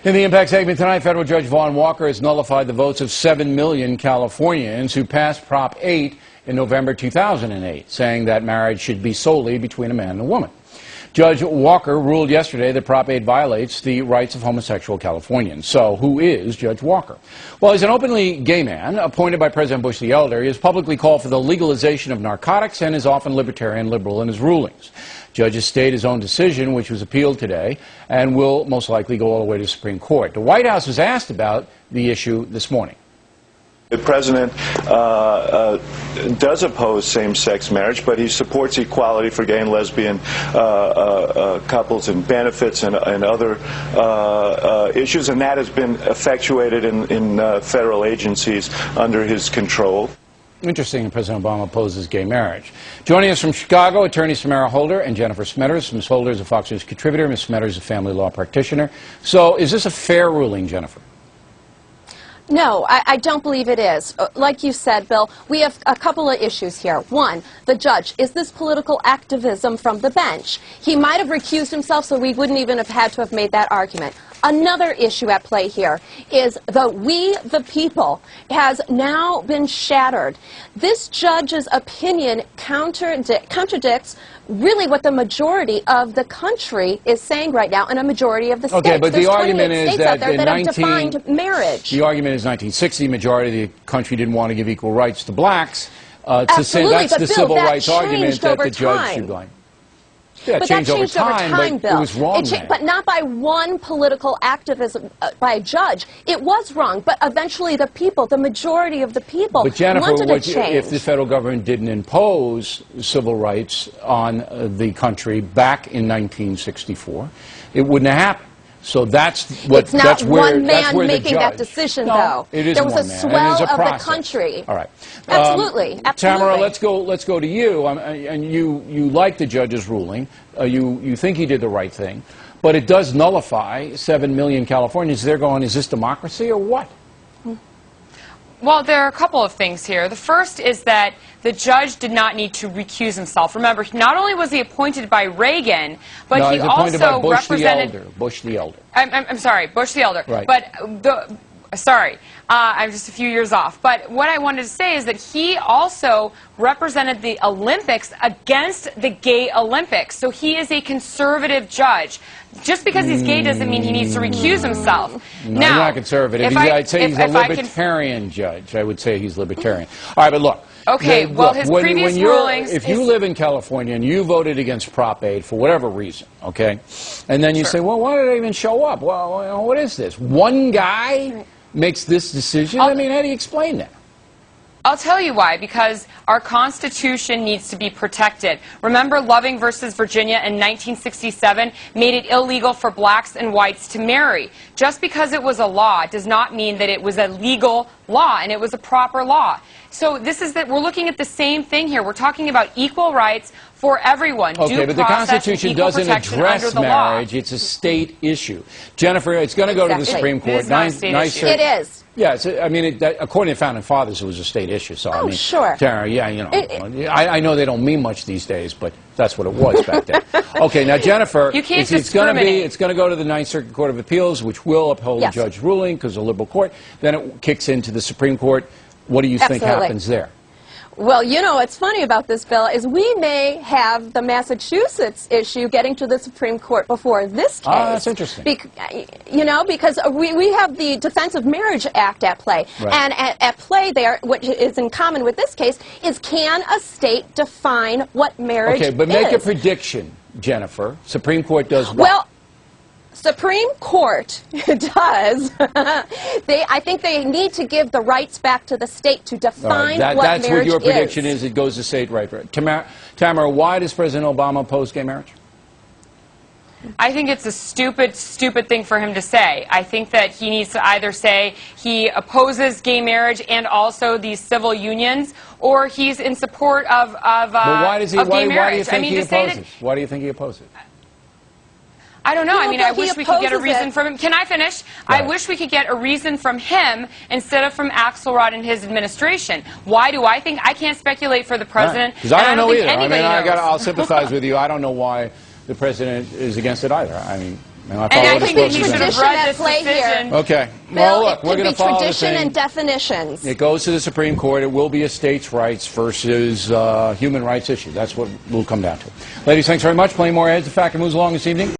In the Impact segment tonight, federal judge Vaughn Walker has nullified the votes of 7 million Californians who passed Prop 8 in November 2008, saying that marriage should be solely between a man and a woman. Judge Walker ruled yesterday that Prop 8 violates the rights of homosexual Californians. So, who is Judge Walker? Well, he's an openly gay man appointed by President Bush the Elder. He has publicly called for the legalization of narcotics and is often libertarian liberal in his rulings. Judge has stayed his own decision, which was appealed today, and will most likely go all the way to the Supreme Court. The White House was asked about the issue this morning. The president does oppose same-sex marriage, but he supports equality for gay and lesbian couples and benefits and other issues, and that has been effectuated in federal agencies under his control. Interesting, President Obama opposes gay marriage. Joining us from Chicago, attorneys Samara Holder and Jennifer Smetters. Ms. Holder is a Fox News contributor. Ms. Smetters is a family law practitioner. So is this a fair ruling, Jennifer? No, I don't believe it is. Like you said, Bill, we have a couple of issues here. One, the judge, is this political activism from the bench? He might have recused himself, so we wouldn't even have had to have made that argument. Another issue at play here is the we, the people, has now been shattered. This judge's opinion contradicts really what the majority of the country is saying right now, and a majority of the states. Okay, but the argument is that in defined marriage. The argument is 1960, the majority of the country didn't want to give equal rights to blacks. Absolutely, that's but the Bill, civil that rights argument that the judge time. should blame. Yeah, But that changed over time, but Bill. it was wrong But not by one political activism by a judge. It was wrong, but eventually the people, the majority of the people, but Jennifer, wanted a change. If the federal government didn't impose civil rights on the country back in 1964, it wouldn't have happened. So that's what. It's not that's where, one man that's where making the judge, that decision, no, though. It is there was one a man, swell and of process. the country. All right. Absolutely. Absolutely. Tamara, let's go to you. And you like the judge's ruling. You think he did the right thing, but it does nullify 7 million Californians. They're going, is this democracy or what? Well, there are a couple of things here. The first is that the judge did not need to recuse himself. Remember, not only was he appointed by Reagan, but no, he appointed also by Bush represented... the Elder. Bush the Elder. I'm sorry, Bush the Elder. Right. But I'm just a few years off. But what I wanted to say is that he also represented the Olympics against the gay Olympics. So he is a conservative judge. Just because he's gay doesn't mean he needs to recuse himself. No, now, he's not conservative. I'd say he's a libertarian judge. I would say he's libertarian. All right, but look. Okay, well, his previous rulings... If you live in California and you voted against Prop 8 for whatever reason, okay, and then you say, well, why did I even show up? Well, what is this? One guy makes this decision? I mean, how do you explain that? I'll tell you why, because our Constitution needs to be protected. Remember, Loving versus Virginia in 1967 made it illegal for blacks and whites to marry. Just because it was a law does not mean that it was a legal law and it was a proper law. So this is that we're looking at the same thing here. We're talking about equal rights for everyone. Okay, but the Constitution doesn't address marriage. It's a state issue. Jennifer, it's going to go to the Supreme Court. It is not a state issue. It is. Yes, I mean, according to the Founding Fathers, it was a state issue. So, I mean, sure. Tara, yeah, you know, I know they don't mean much these days, but that's what it was back then. Okay, now, Jennifer, you can't it's going to go to the Ninth Circuit Court of Appeals, which will uphold the judge's ruling because it's a liberal court. Then it kicks into the Supreme Court. What do you think happens there? Well, you know, what's funny about this, Bill, is we may have the Massachusetts issue getting to the Supreme Court before this case. Ah, that's interesting. You know, because we have the Defense of Marriage Act at play. Right. And at play there, what is in common with this case, is can a state define what marriage is? Okay, but make a prediction, Jennifer. Supreme Court does what? Well, Supreme Court does. I think they need to give the rights back to the state to define what marriage is. That's what your prediction is. It goes to state right. Tamara, why does President Obama oppose gay marriage? I think it's a stupid, stupid thing for him to say. I think that he needs to either say he opposes gay marriage and also these civil unions, or he's in support of gay marriage. Why do you think he opposes? Why do you think he opposes? I don't know. No, I mean, I wish we could get a reason from him. Can I finish? Right. I wish we could get a reason from him instead of from Axelrod and his administration. Why do I think? I can't speculate for the president. Because I don't know either. I mean, I'll sympathize with you. I don't know why the president is against it either. I mean, And I think that he should have Tradition read at this play here. decision. Okay. Bill, Well, look, it we're could going be to follow this tradition thing. and definitions. It goes to the Supreme Court. It will be a states' rights versus human rights issue. That's what we'll come down to. Ladies, thanks very much. Plenty more ads. The Factor moves along this evening.